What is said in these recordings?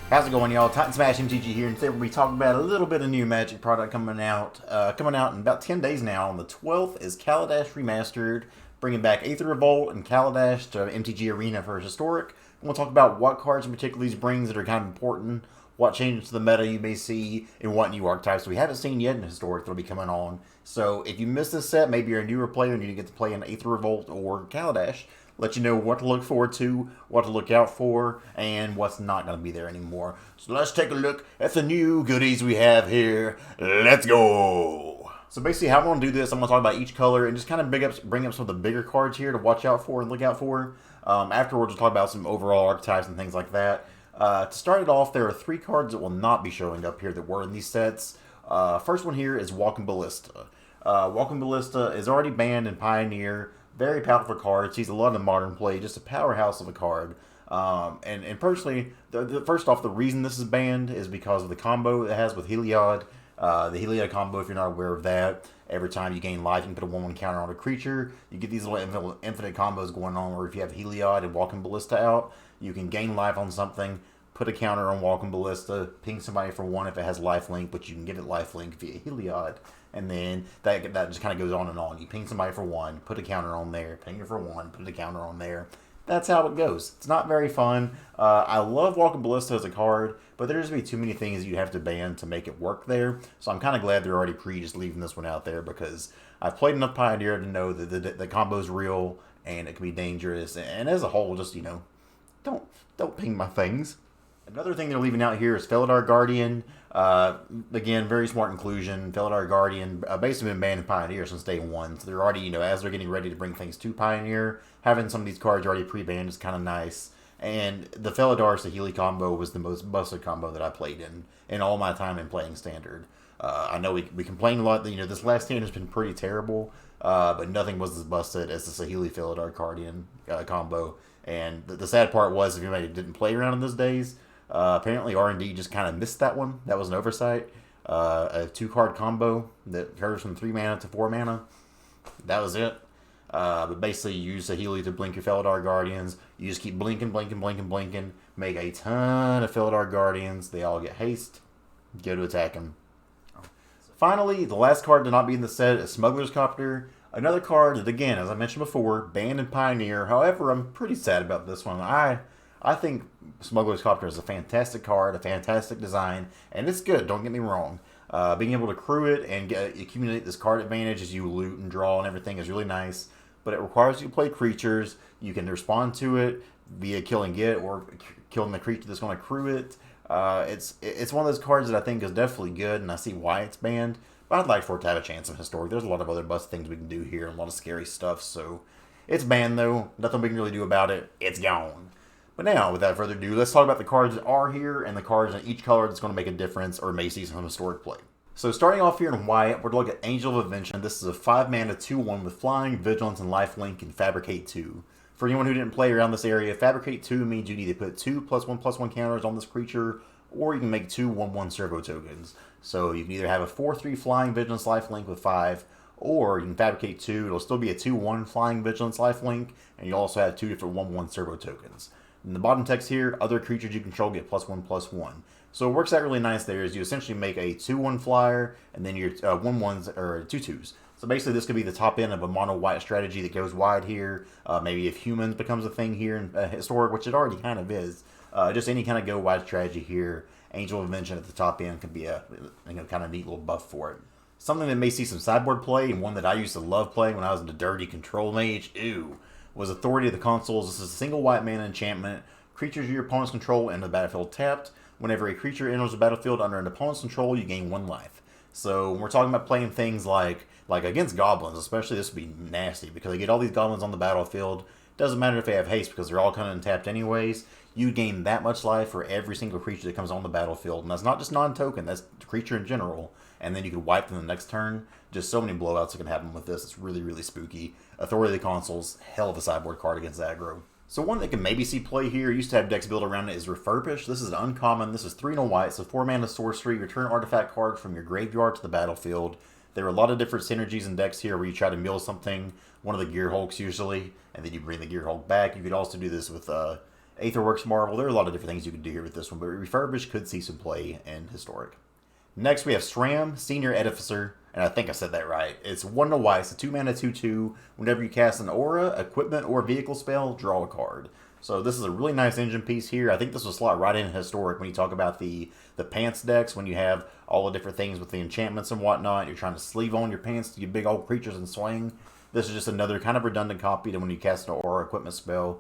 How's it going, y'all? Titan Smash MTG here, and today we'll be talking about a little bit of new Magic product coming out in about 10 days now. On the 12th is Kaladesh Remastered, bringing back Aether Revolt and Kaladesh to MTG Arena for Historic. And we'll talk about what cards in particular these brings that are kind of important, what changes to the meta you may see, and what new archetypes we haven't seen yet in Historic that'll be coming on. So if you missed this set, maybe you're a newer player and you get to play an Aether Revolt or Kaladesh, let you know what to look forward to, what to look out for, and what's not going to be there anymore. So let's take a look at the new goodies we have here. Let's go! So basically how I'm going to do this, I'm going to talk about each color and just kind of bring up some of the bigger cards here to watch out for and look out for. Afterwards, we'll talk about some overall archetypes and things like that. To start it off, there are 3 cards that will not be showing up here that were in these sets. First one here is Walking Ballista. Walking Ballista is already banned in Pioneer. Very powerful card. Sees a lot of modern play. Just a powerhouse of a card. And personally, first off, the reason this is banned is because of the combo it has with Heliod. The Heliod combo, if you're not aware of that, every time you gain life, you can put a 1/1 counter on a creature. You get these little infinite combos going on where if you have Heliod and Walking Ballista out, you can gain life on something, put a counter on Walking Ballista, ping somebody for 1 if it has lifelink, but you can give it lifelink via Heliod. And then that just kind of goes on and on. You ping somebody for 1, put a counter on there, ping it for 1, put a counter on there. That's how it goes. It's not very fun. I love Walking Ballista as a card, but there's going to be too many things you have to ban to make it work there. So I'm kind of glad they're already just leaving this one out there because I've played enough Pioneer to know that the combo's real and it can be dangerous. And as a whole, just, don't ping my things. Another thing they're leaving out here is Felidar Guardian. Again, very smart inclusion. Felidar Guardian basically been banned in Pioneer since day 1. So they're already, as they're getting ready to bring things to Pioneer, having some of these cards already pre-banned is kind of nice. And the Felidar Saheeli combo was the most busted combo that I played in all my time in playing Standard. I know we complain a lot that, this last Standard has been pretty terrible, but nothing was as busted as the Saheeli Felidar Guardian combo. And the sad part was, if anybody didn't play around in those days, apparently R&D just kind of missed that one. That was an oversight. A 2-card combo that goes from 3 mana to 4 mana. That was it. But basically, you use Saheeli to blink your Felidar Guardians. You just keep blinking. Make a ton of Felidar Guardians. They all get haste. Go to attack them. Finally, the last card to not be in the set is Smuggler's Copter. Another card that, again, as I mentioned before, banned in Pioneer. However, I'm pretty sad about this one. I think Smuggler's Copter is a fantastic card, a fantastic design, and it's good, don't get me wrong. Being able to crew it and accumulate this card advantage as you loot and draw and everything is really nice, but it requires you to play creatures. You can respond to it via kill and get or killing the creature that's going to crew it. It's one of those cards that I think is definitely good, and I see why it's banned, but I'd like for it to have a chance in Historic. There's a lot of other bust things we can do here and a lot of scary stuff, so it's banned though. Nothing we can really do about it. It's gone. But now, without further ado, let's talk about the cards that are here and the cards in each color that's going to make a difference or may see some Historic play. So starting off here in white, we're looking at Angel of Invention. This is a 5-mana 2/1 with Flying, Vigilance, and Lifelink, and Fabricate 2. For anyone who didn't play around this area, Fabricate 2 means you need to put 2 +1/+1 counters on this creature, or you can make 2 1/1 servo tokens. So you can either have a 4/3 Flying, Vigilance, Lifelink with 5, or you can Fabricate 2. It'll still be a 2/1 Flying, Vigilance, Lifelink, and you also have 2 different 1/1 servo tokens. In the bottom text here, other creatures you control get +1/+1. So it works out really nice there is you essentially make a 2/1 flyer and then your 1/1s or 2/2s. So basically this could be the top end of a mono white strategy that goes wide here. Maybe if humans becomes a thing here in Historic, which it already kind of is. Just any kind of go wide strategy here. Angel of Invention at the top end could be a kind of neat little buff for it. Something that may see some sideboard play, and one that I used to love playing when I was in the dirty control mage, was Authority of the Consuls. This is a single white mana enchantment. Creatures your opponent's control enter the battlefield tapped. Whenever a creature enters the battlefield under an opponent's control, you gain 1 life. So when we're talking about playing things like against goblins, especially, this would be nasty because they get all these goblins on the battlefield. Doesn't matter if they have haste because they're all kind of untapped anyways. You gain that much life for every single creature that comes on the battlefield, and that's not just non-token, that's the creature in general. And then you can wipe them the next turn. Just so many blowouts that can happen with this. It's really, really spooky. Authority of the Consuls, hell of a sideboard card against aggro. So one that can maybe see play here, used to have decks built around it, is Refurbish. This is an uncommon. This is 3 and a white, so 4 mana sorcery. Return artifact card from your graveyard to the battlefield. There are a lot of different synergies in decks here where you try to mill something, one of the Gearhulks usually, and then you bring the Gearhulk back. You could also do this with Aetherworks Marvel. There are a lot of different things you could do here with this one, but Refurbish could see some play in Historic. Next, we have Sram, Senior Edificer, and I think I said that right. It's 1 white, it's a 2-mana 2/2. Whenever you cast an aura, equipment, or vehicle spell, draw a card. So this is a really nice engine piece here. I think this will slot right in Historic when you talk about the pants decks, when you have all the different things with the enchantments and whatnot. You're trying to sleeve on your pants to get big old creatures and swing. This is just another kind of redundant copy to when you cast an aura equipment spell,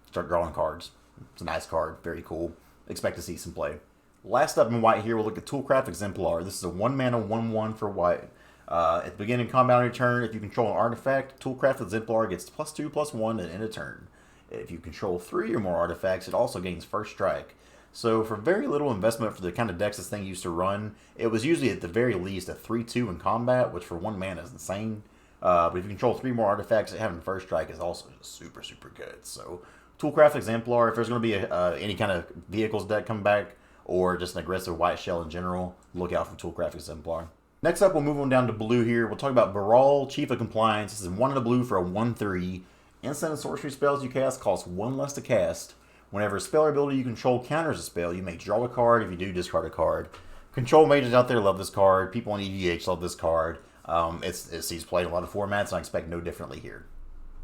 start drawing cards. It's a nice card, very cool. Expect to see some play. Last up in white here, we'll look at Toolcraft Exemplar. This is a 1-mana 1/1 for white. At the beginning of combat on your turn, if you control an artifact, Toolcraft Exemplar gets +2/+1 at end of turn. If you control 3 or more artifacts, it also gains first strike. So for very little investment for the kind of decks this thing used to run, it was usually at the very least a 3/2 in combat, which for 1 mana is insane. But if you control 3 more artifacts, having first strike is also super, super good. So Toolcraft Exemplar, if there's going to be any kind of vehicles deck come back, or just an aggressive white shell in general, look out for Toolcraft Exemplar. Next up, we'll move on down to blue here. We'll talk about Baral, Chief of Compliance. This is 1 in the blue for a 1/3. Instant and sorcery spells you cast cost 1 less to cast. Whenever a spell or ability you control counters a spell, you may draw a card. If you do, discard a card. Control mages out there love this card. People in EDH love this card. It sees played in a lot of formats, and I expect no differently here.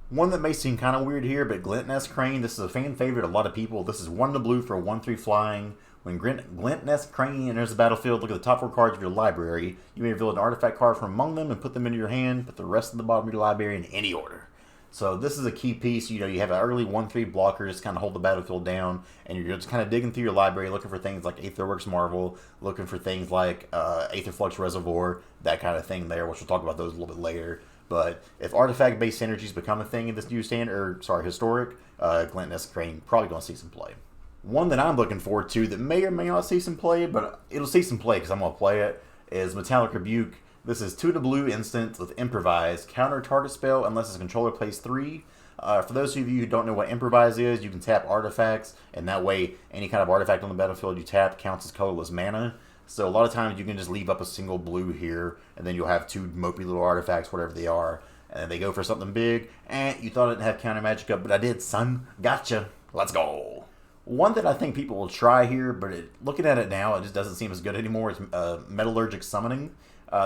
One that may seem kind of weird here, but Glint-Nest Crane. This is a fan favorite of a lot of people. This is 1 in the blue for a 1/3 flying. When Glint-Nest Crane enters the battlefield, look at the top 4 cards of your library. You may reveal an artifact card from among them and put them into your hand. Put the rest of the bottom of your library in any order. So this is a key piece. You have an early 1/3 blocker just kind of hold the battlefield down, and you're just kind of digging through your library looking for things like Aetherworks Marvel, looking for things like Aetherflux Reservoir, that kind of thing there, which we'll talk about those a little bit later. But if artifact-based synergies become a thing in this new Historic, Glint-Nest Crane probably going to see some play. One that I'm looking forward to that may or may not see some play, but it'll see some play because I'm going to play it, is Metallic Rebuke. This is 2 to blue instant with Improvise. Counter target spell unless its controller plays 3. For those of you who don't know what Improvise is, you can tap artifacts, and that way any kind of artifact on the battlefield you tap counts as colorless mana. So a lot of times you can just leave up a single blue here, and then you'll have 2 mopey little artifacts, whatever they are, and they go for something big. You thought it didn't have counter magic up, but I did, son. Gotcha. Let's go. One that I think people will try here, but looking at it now, it just doesn't seem as good anymore, is Metallurgic Summoning.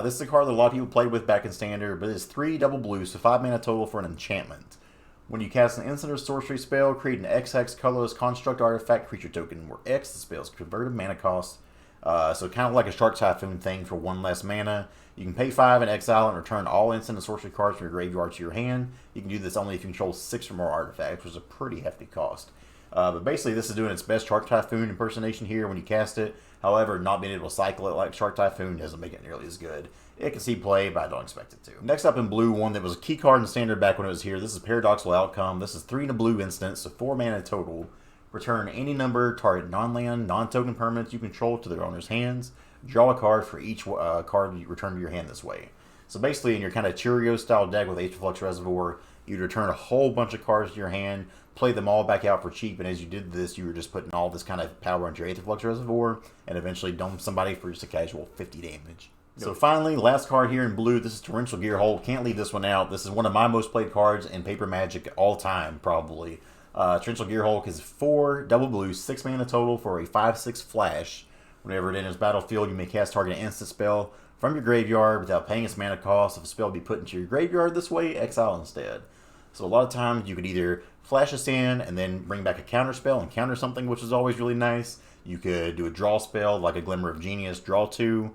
This is a card that a lot of people played with back in Standard, but it's 3 double blue, so 5 mana total for an enchantment. When you cast an instant or sorcery spell, create an XX colorless construct artifact creature token, where X the spell's converted mana cost. So kind of like a Shark Typhoon thing for 1 less mana. You can pay 5 and exile and return all instant and sorcery cards from your graveyard to your hand. You can do this only if you control 6 or more artifacts, which is a pretty hefty cost. But basically, this is doing its best Shark Typhoon impersonation here when you cast it. However, not being able to cycle it like Shark Typhoon doesn't make it nearly as good. It can see play, but I don't expect it to. Next up in blue, one that was a key card in Standard back when it was here. This is Paradoxical Outcome. This is 3 in a blue instant, so 4 mana total. Return any number target non-land, non-token permanents you control to their owner's hands. Draw a card for each card you return to your hand this way. So basically, in your kind of Cheerio-style deck with Aetherflux Reservoir, you'd return a whole bunch of cards to your hand, play them all back out for cheap, and as you did this, you were just putting all this kind of power into your Aetherflux Reservoir, and eventually dome somebody for just a casual 50 damage. So finally, last card here in blue, this is Torrential Gearhulk. Can't leave this one out. This is one of my most played cards in Paper Magic all time, probably. Torrential Gearhulk is 4 double blue, 6 mana total for a 5/6 flash. Whenever it enters battlefield, you may cast target an instant spell from your graveyard without paying its mana cost. If a spell be put into your graveyard this way, exile instead. So a lot of times you could either flash us in and then bring back a counter spell and counter something, which is always really nice. You could do a draw spell like a Glimmer of Genius, draw 2.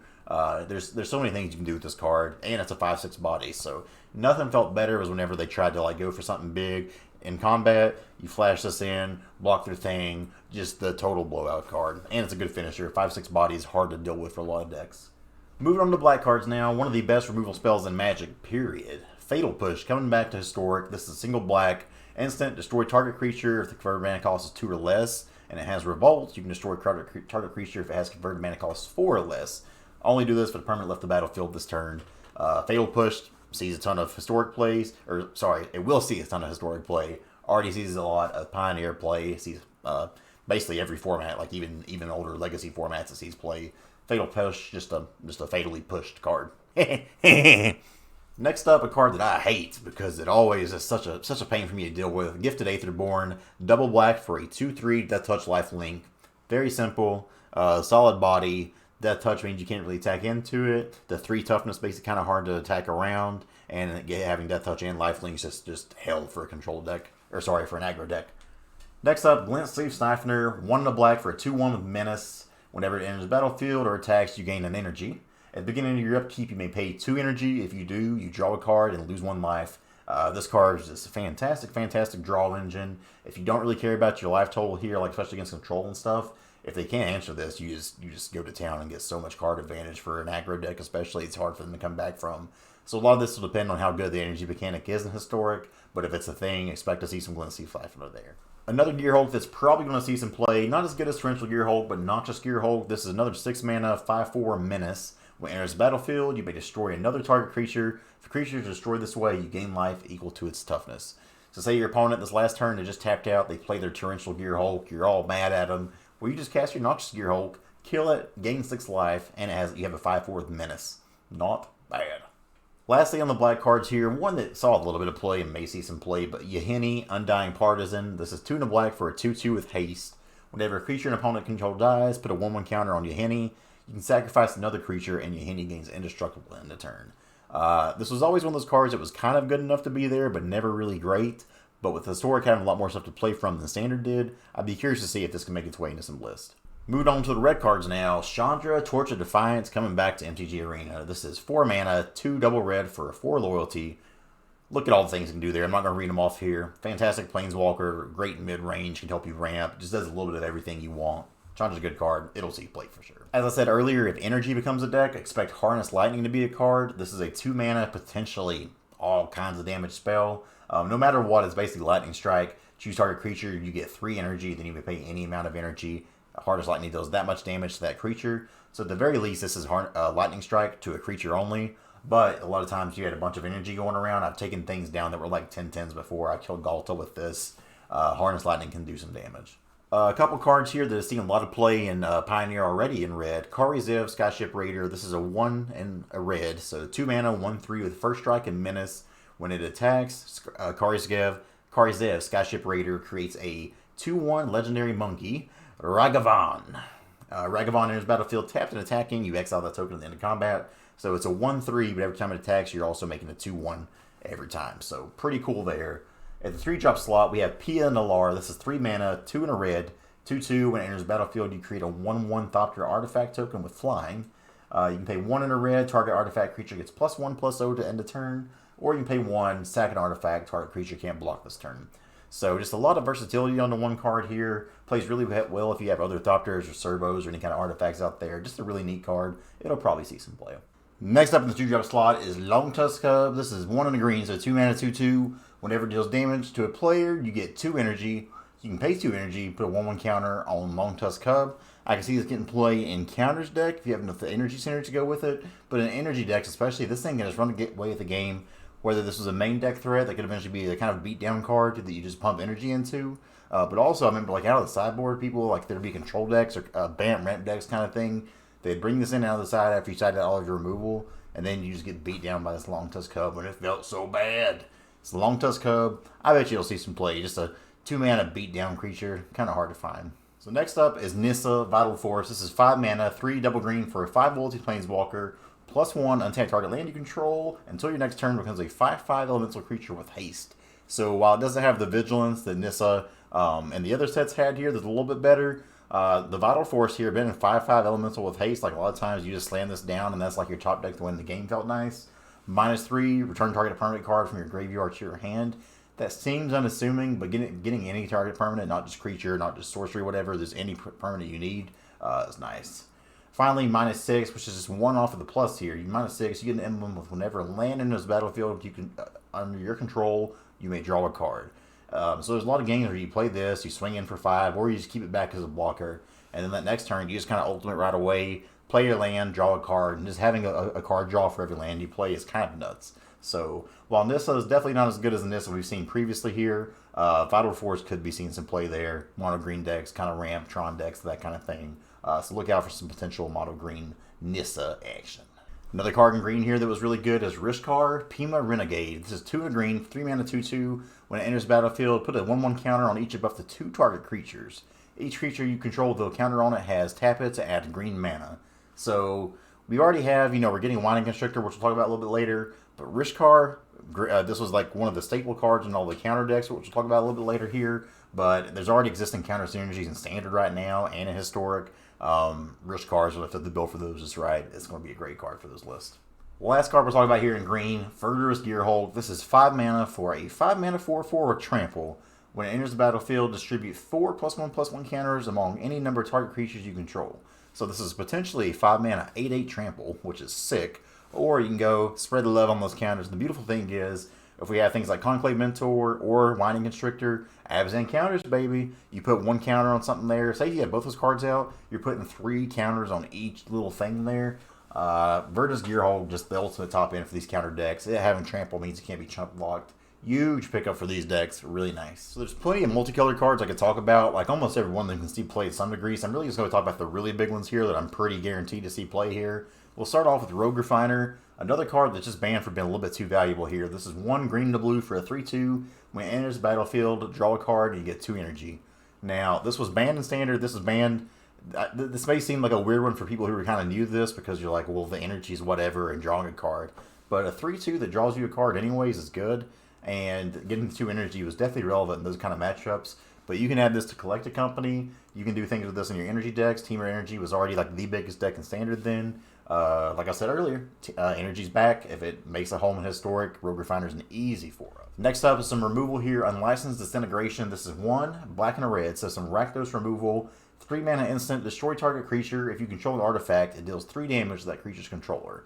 There's so many things you can do with this card, and it's a 5/6 body. So nothing felt better was whenever they tried to go for something big in combat. You flash this in, block their thing, just the total blowout card, and it's a good finisher. 5/6 body is hard to deal with for a lot of decks. Moving on to black cards now. One of the best removal spells in Magic, period. Fatal Push, coming back to Historic. This is a single black instant. Destroy target creature if the converted mana cost is 2 or less, and it has Revolt. You can destroy target creature if it has converted mana cost 4 or less. Only do this for the permanent left the battlefield this turn. Fatal Push sees a ton of Historic plays, or sorry, it will see a ton of Historic play. Already sees a lot of Pioneer play. It sees basically every format, like even older Legacy formats it sees play. Fatal Push, just a fatally pushed card. Next up, a card that I hate because it always is such a pain for me to deal with. Gifted Aetherborn, double black for a 2/3 Death Touch life link. Very simple, solid body. Death Touch means you can't really attack into it. The 3 toughness makes it kind of hard to attack around, and having Death Touch and life links is just hell for a control deck, or sorry, for an aggro deck. Next up, Glint-Nest Crane, 1 in a black for a 2/1 with Menace. Whenever it enters the battlefield or attacks, you gain an energy. At the beginning of your upkeep, you may pay 2 energy. If you do, you draw a card and lose 1 life. This card is just a fantastic draw engine. If you don't really care about your life total here, like especially against control and stuff, if they can't answer this, you just go to town and get so much card advantage for an aggro deck, especially. It's hard for them to come back from. So a lot of this will depend on how good the energy mechanic is in Historic, but if it's a thing, expect to see some Glint-Nest Crane there. Another Gearhulk that's probably going to see some play, not as good as Torrential Gearhulk, but Noxious Gearhulk. This is another 6 mana, 5/4 Menace. When it enters the battlefield, you may destroy another target creature. If a creature is destroyed this way, you gain life equal to its toughness. So say your opponent this last turn, they just tapped out, they play their Torrential Gearhulk, you're all mad at them. Well, you just cast your Noxious Gearhulk, kill it, gain 6 life, and you have a 5/4 Menace. Not bad. Lastly, on the black cards here, one that saw a little bit of play and may see some play, but Yahenni, Undying Partisan. This is 2 in a black for a 2/2 with haste. Whenever a creature an opponent controls dies, put a 1/1 counter on Yahenni. You can sacrifice another creature, and Yahenni gains indestructible in the turn. This was always one of those cards that was kind of good enough to be there, but never really great. But with Historic having a lot more stuff to play from than Standard did, I'd be curious to see if this can make its way into some list. Moving on to the red cards now. Chandra, Torch of Defiance, coming back to MTG Arena. This is 4 mana, 2 double red for a 4 loyalty. Look at all the things you can do there. I'm not going to read them off here. Fantastic Planeswalker, great mid-range, can help you ramp. Just does a little bit of everything you want. Chandra's a good card. It'll see play for sure. As I said earlier, if Energy becomes a deck, expect Harness Lightning to be a card. This is a 2 mana, potentially all kinds of damage spell. No matter what, it's basically Lightning Strike. Choose target creature, you get 3 energy, then you may pay any amount of energy. Harness Lightning does that much damage to that creature. So at the very least, this is Lightning Strike to a creature only. But a lot of times you had a bunch of energy going around. I've taken things down that were like 10/10s before. I killed Galta with this. Harness Lightning can do some damage. A couple cards here that have seen a lot of play in Pioneer already in red. Kari Zev, Skyship Raider. This is a 1 and a red. So 2 mana, 1/3 with First Strike and Menace. When it attacks, Kari Zev, Skyship Raider creates a 2/1 legendary monkey, Ragavan. Ragavan enters battlefield tapped and attacking. You exile that token at the end of combat. So it's a 1/3, but every time it attacks, you're also making a 2/1 every time. So pretty cool there. At the 3-drop slot, we have Peema Nalar. This is 3 mana, 2 and a red, 2/2. When it enters the battlefield, you create a 1/1 Thopter artifact token with flying. You can pay 1 and a red, target artifact creature gets +1/+0 to end the turn. Or you can pay 1, sack an artifact, target creature can't block this turn. So just a lot of versatility on the one card here. Plays really well if you have other Thopters or Servos or any kind of artifacts out there. Just a really neat card. It'll probably see some play. Next up in the 2-drop slot is Longtusk Cub. This is 1 in the green, so 2 mana, 2/2. Whenever it deals damage to a player, you get 2 energy. You can pay 2 energy, put a 1/1 counter on Longtusk Cub. I can see this getting play in Counters deck if you have enough energy center to go with it. But in energy decks, especially, this thing can just run the way of the game. Whether this was a main deck threat that could eventually be the kind of beatdown card that you just pump energy into. But also, I remember like out of the sideboard, people, like there'd be control decks or BAM ramp decks kind of thing. They'd bring this in out of the side after you side out all of your removal, and then you just get beat down by this Longtusk Cub, and it felt so bad. It's the Longtusk Cub. I bet you'll see some play. Just a 2 mana beatdown creature, kind of hard to find. So next up is Nissa, Vital Force. This is 5 mana, 3 double green for a 5 loyalty Planeswalker. +1, untap target land you control until your next turn becomes a 5/5 elemental creature with haste. So while it doesn't have the vigilance that Nissa and the other sets had here, that's a little bit better. The Vital Force here, been in 5/5 elemental with haste, like a lot of times you just slam this down and that's like your top deck to win the game. Felt nice. -3, return target permanent card from your graveyard to your hand. That seems unassuming, but getting any target permanent, not just creature, not just sorcery, whatever, there's any permanent you need, is nice. Finally, -6, which is just 1 off of the plus here. You -6, you get an emblem with whenever land enters the battlefield, you can under your control, you may draw a card. So there's a lot of games where you play this, you swing in for 5, or you just keep it back as a blocker, and then that next turn, you just kind of ultimate right away, play your land, draw a card, and just having a card draw for every land you play is kind of nuts. So while Nissa is definitely not as good as the Nissa we've seen previously here, Vital Force could be seeing some play there. Mono green decks, kind of ramp, Tron decks, that kind of thing. So look out for some potential mono green Nissa action. Another card in green here that was really good is Rishkar, Peema, Renegade. This is 2 in green, 3 mana 2/2. When it enters the battlefield, put a 1/1 counter on each of up to 2 target creatures. Each creature you control, though counter on it, has tap it to add green mana. So we already have, we're getting Winding Constrictor, which we'll talk about a little bit later. But Rishkar, this was like one of the staple cards in all the counter decks, which we'll talk about a little bit later here. But there's already existing counter synergies in Standard right now and in Historic. Rishkar is going to fit the bill for those just right. It's going to be a great card for this list. Last card we're talking about here in green, Noxious Gearhulk. This is 5 mana for a 5 mana 4/4 with Trample. When it enters the battlefield, distribute 4 +1/+1 counters among any number of target creatures you control. So this is potentially a 5 mana 8/8 Trample, which is sick. Or you can go spread the love on those counters. The beautiful thing is, if we have things like Conclave Mentor or Winding Constrictor, Abzan counters, baby. You put 1 counter on something there. Say you have both those cards out, you're putting 3 counters on each little thing there. Noxious Gearhulk, just the ultimate top end for these counter decks. Having Trample means it can't be chump blocked. Huge pickup for these decks. Really nice. So there's plenty of multicolored cards I could talk about. Like almost every one of them can see play to some degree. So I'm really just going to talk about the really big ones here that I'm pretty guaranteed to see play here. We'll start off with Rogue Refiner. Another card that's just banned for being a little bit too valuable here. This is 1 green to blue for a 3/2. When it enters the battlefield, draw a card and you get 2 energy. Now, this was banned in Standard. This is banned. This may seem like a weird one for people who are kind of new to this because you're like, well, the energy is whatever and drawing a card. But a 3/2 that draws you a card anyways is good. And getting the 2 energy was definitely relevant in those kind of matchups. But you can add this to Collect a Company. You can do things with this in your energy decks. Teamer Energy was already like the biggest deck in Standard then. Like I said earlier, Energy's back. If it makes a home in Historic, Rogue Refiner is an easy 4-up. Next up is some removal here. Unlicensed Disintegration. This is 1 black and a red. So some Rakdos removal. 3 mana instant. Destroy target creature. If you control an artifact, it deals 3 damage to that creature's controller.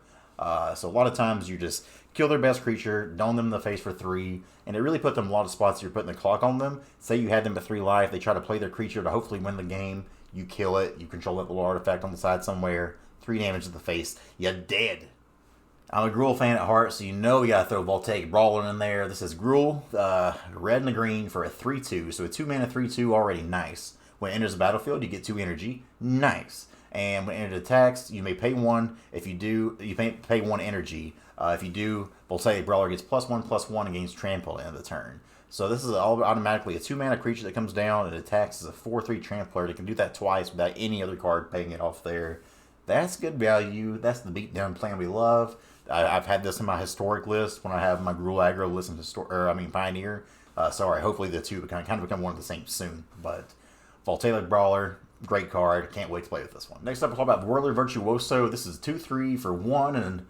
So a lot of times you just kill their best creature, dome them in the face for 3, and it really put them in a lot of spots you're putting the clock on them. Say you had them at 3 life, they try to play their creature to hopefully win the game. You kill it, you control that little artifact on the side somewhere, 3 damage to the face, you're dead. I'm a Gruul fan at heart, so you know we gotta throw Voltaic Brawler in there. This is Gruul, red and a green for a 3/2, so a 2 mana 3/2 already nice. When it enters the battlefield, you get 2 energy, nice. And when it attacks, you may pay 1. If you do, you pay 1 energy. If you do, Voltaic Brawler gets +1/+1 and gains Trample at the end of the turn. So this is automatically a 2 mana creature that comes down and attacks as a 4/3 Trampler. It can do that twice without any other card paying it off there. That's good value. That's the beatdown plan we love. I've had this in my Historic list when I have my Gruul Aggro list in Pioneer. Hopefully the two kind of become one of the same soon. But Voltaic Brawler, great card. Can't wait to play with this one. Next up, we'll talk about Whirler Virtuoso. This is 2/3 for 1.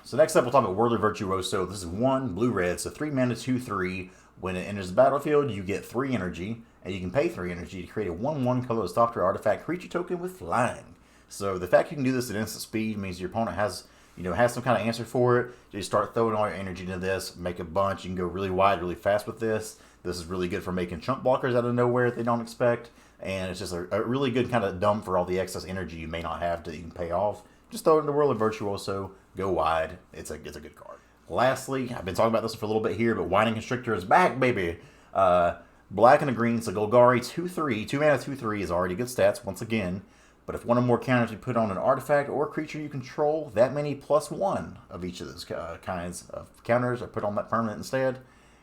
So next up, we'll talk about Whirler Virtuoso. This is 1 blue-red, so 3 mana 2/3. When it enters the battlefield, you get 3 energy, and you can pay 3 energy to create a 1/1 colorless top-tier artifact creature token with flying. So the fact you can do this at instant speed means your opponent has some kind of answer for it. You just start throwing all your energy into this, make a bunch. You can go really wide, really fast with this. This is really good for making chump blockers out of nowhere they don't expect. And it's just a really good kind of dump for all the excess energy you may not have to even pay off. Just throw it into Whirler Virtuoso, go wide. It's a good card. Lastly, I've been talking about this for a little bit here, but Winding Constrictor is back, baby. Black and a green, so Golgari 2/3. 2 mana 2/3 is already good stats once again. But if one or more counters you put on an artifact or creature you control, that many +1 of each of those kinds of counters are put on that permanent instead.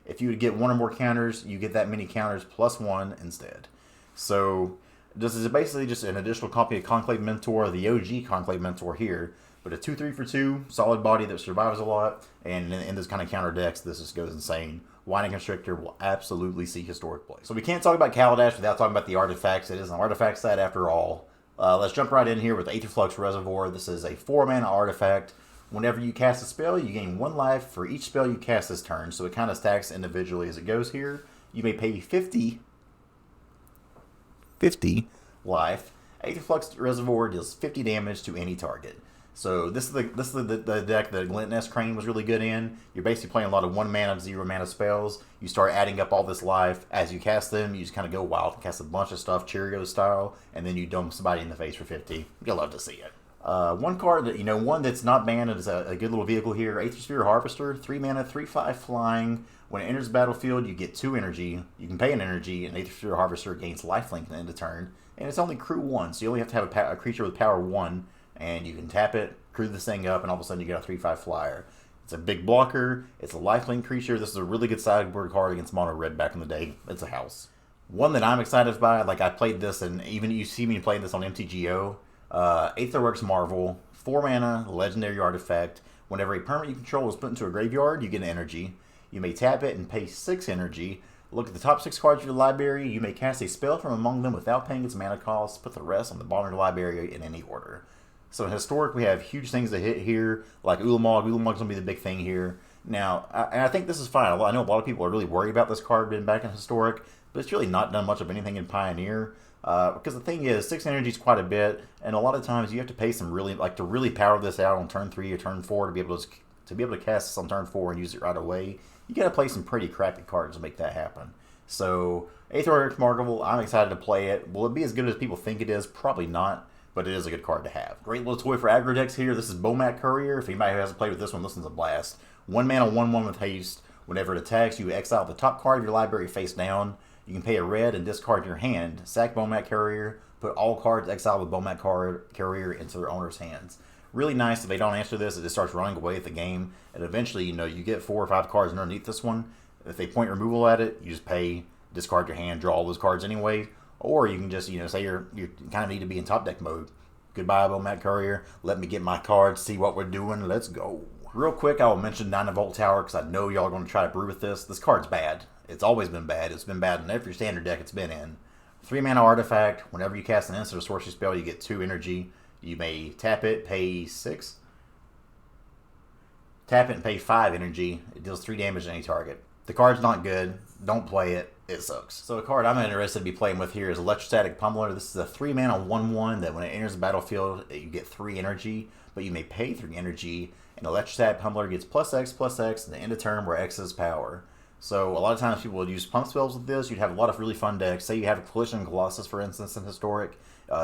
If you would get 1 or more counters, you get that many counters +1 instead. So this is basically just an additional copy of Conclave Mentor, the OG Conclave Mentor here. But a 2/3 for 2, solid body that survives a lot. And in this kind of counter decks, this just goes insane. Winding Constrictor will absolutely see Historic play. So we can't talk about Kaladesh without talking about the artifacts. It is an artifact set after all. Let's jump right in here with Aetherflux Reservoir. This is a 4 mana artifact. Whenever you cast a spell, you gain 1 life for each spell you cast this turn. So it kind of stacks individually as it goes here. You may pay 50 life. Aetherflux Reservoir deals 50 damage to any target. So this is the deck that Glint-Nest Crane was really good in. You're basically playing a lot of 1 mana, 0 mana spells. You start adding up all this life. As you cast them, you just kind of go wild and cast a bunch of stuff, Cheerios style, and then you dome somebody in the face for 50. You'll love to see it. One card that, one that's not banned is a good little vehicle here. Aethersphere Harvester, 3 mana, 3/5 flying. When it enters the battlefield, you get 2 energy. You can pay an energy, and Aethersphere Harvester gains lifelink at the end of turn. And it's only crew 1, so you only have to have a creature with power 1. and you can tap it, crew this thing up, and all of a sudden you get a 3/5 flyer. It's a big blocker. It's a lifelink creature. This is a really good sideboard card against mono red back in the day. It's a house. One that I'm excited by, like I played this, and even you see me playing this on MTGO, Aetherworks Marvel, 4 mana, legendary artifact. Whenever a permanent you control is put into a graveyard, you get an energy. You may tap it and pay 6 energy. Look at the top 6 cards of your library. You may cast a spell from among them without paying its mana cost. Put the rest on the bottom of your library in any order. So in Historic, we have huge things to hit here, like Ulamog. Ulamog's going to be the big thing here. Now, I think this is fine. I know a lot of people are really worried about this card being back in Historic, but it's really not done much of anything in Pioneer. Because the thing is, 6 energy is quite a bit, and a lot of times you have to pay some really, like to really power this out on turn 3 or turn 4 to be able to cast this on turn 4 and use it right away. You got to play some pretty crappy cards to make that happen. So, Aetherworks Marvel, I'm excited to play it. Will it be as good as people think it is? Probably not, but it is a good card to have. Great little toy for aggro decks here. This is Bomat Courier. If anybody who hasn't played with this one, this one's a blast. 1 mana, 1/1 with haste. Whenever it attacks, you exile the top card of your library face down. You can pay a red and discard your hand. Sack Bomat Courier. Put all cards exiled with Bomat Courier into their owner's hands. Really nice. If they don't answer this, it just starts running away with the game. And eventually, you get 4 or 5 cards underneath this one. If they point removal at it, you just pay, discard your hand, draw all those cards anyway. Or you can just, say you kind of need to be in top deck mode. Goodbye, Bomat Courier. Let me get my cards, see what we're doing. Let's go. Real quick, I will mention 9-Volt Tower because I know y'all are going to try to brew with this. This card's bad. It's always been bad. It's been bad in every standard deck it's been in. 3 mana artifact. Whenever you cast an instant or sorcery spell, you get 2 energy. You may tap it, pay 6. Tap it and pay 5 energy. It deals 3 damage to any target. The card's not good. Don't play it. It sucks. So a card I'm interested to be playing with here is Electrostatic Pummeler. This is a 3 mana 1/1 that when it enters the battlefield, you get 3 energy, but you may pay 3 energy. And Electrostatic Pummeler gets +X at the end of turn where X is power. So a lot of times people would use pump spells with this. You'd have a lot of really fun decks. Say you have a Collision Colossus, for instance, in Historic.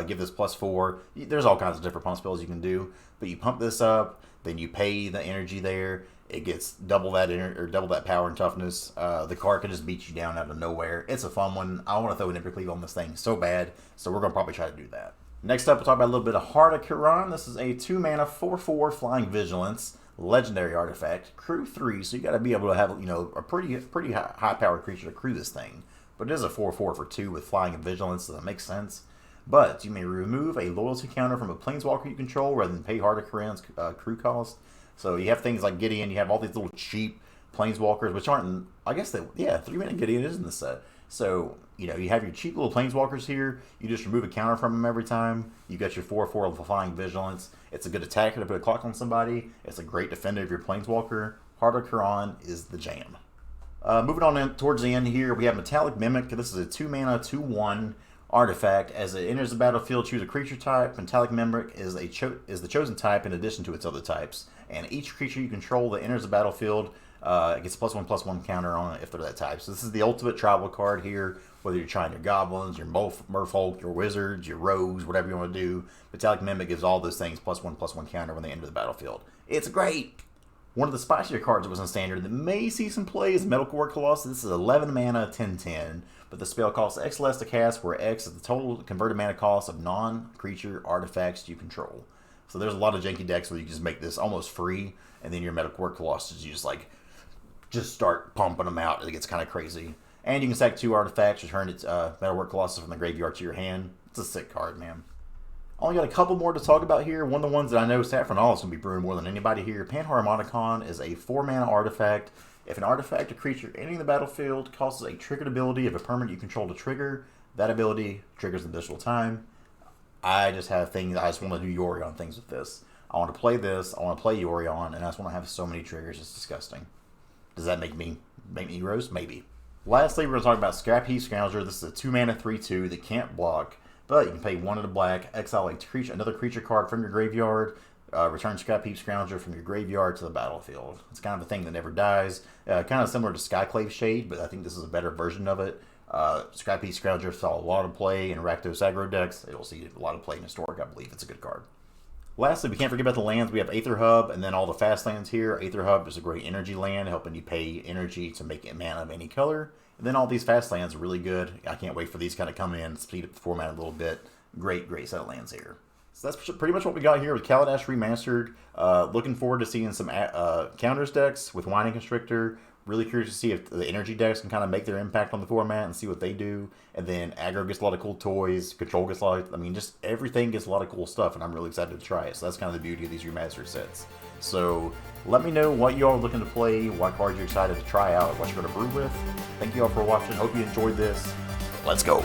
Give this +4. There's all kinds of different pump spells you can do. But you pump this up, then you pay the energy there. It gets double that power and toughness. The card can just beat you down out of nowhere. It's a fun one. I want to throw an Cleave on this thing so bad. So we're going to probably try to do that. Next up, we'll talk about a little bit of Heart of Kiran. This is a 2 mana 4/4 Flying Vigilance. Legendary artifact, crew 3, so you got to be able to have a pretty high powered creature to crew this thing. But it is a 4/4 for 2 with flying and vigilance, so that makes sense. But you may remove a loyalty counter from a planeswalker you control rather than pay Heart of Kiran's crew cost. So you have things like Gideon, you have all these little cheap planeswalkers, which aren't, I guess 3 mana Gideon is in the set. So you have your cheap little planeswalkers here. You just remove a counter from them every time. You got your 4/4 of flying vigilance. It's a good attacker to put a clock on somebody. It's a great defender of your planeswalker. Heart of Kiran is the jam. Moving on towards the end here, we have Metallic Mimic. This is a 2 mana 2/1 artifact. As it enters the battlefield, choose a creature type. Metallic Mimic is the chosen type in addition to its other types. And each creature you control that enters the battlefield gets a +1/+1 counter on it if they're that type. So this is the ultimate tribal card here. Whether you're trying your goblins, your merfolk, your wizards, your rogues, whatever you want to do, Metallic Mimic gives all those things +1/+1 counter when they enter the battlefield. It's great! One of the spicier cards that was in standard that may see some play is Metalwork Colossus. This is 11 mana 10/10, but the spell costs X less to cast, where X is the total converted mana cost of non-creature artifacts you control. So there's a lot of janky decks where you just make this almost free, and then your Metalwork Colossus, you just start pumping them out. It gets kind of crazy. And you can sack 2 artifacts, return its Metalwork Colossus from the graveyard to your hand. It's a sick card, man. Only got a couple more to talk about here. One of the ones that I know Saffron All is going to be brewing more than anybody here. Panharmonicon is a 4 mana artifact. If an artifact or creature entering the battlefield causes a triggered ability of a permanent you control to trigger, that ability triggers an additional time. I just have things, I just want to do Yorion things with this. I want to play this, I want to play Yorion, and I just want to have so many triggers, it's disgusting. Does that make me gross? Maybe. Lastly, we're going to talk about Scrap Heap Scrounger. This is a 2 mana 3/2 that can't block, but you can pay 1 of the black, exile another creature card from your graveyard, return Scrap Heap Scrounger from your graveyard to the battlefield. It's kind of a thing that never dies. Kind of similar to Skyclave Shade, but I think this is a better version of it. Scrap Heap Scrounger saw a lot of play in Rakdos aggro decks. It'll see a lot of play in Historic, I believe. It's a good card. Lastly, we can't forget about the lands. We have Aether Hub and then all the fast lands here. Aether Hub is a great energy land, helping you pay energy to make mana of any color. And then all these fast lands are really good. I can't wait for these kind of come in, speed up the format a little bit. Great set of lands here. So that's pretty much what we got here with Kaladesh Remastered. Looking forward to seeing some counters decks with Whining Constrictor. Really curious to see if the energy decks can kind of make their impact on the format and see what they do. And then aggro gets a lot of cool toys. Control gets a lot of, I mean, just everything gets a lot of cool stuff, and I'm really excited to try it. So that's kind of the beauty of these remastered sets. So let me know what you all are looking to play, what cards you're excited to try out, what you're going to brew with. Thank you all for watching. Hope you enjoyed this. Let's go.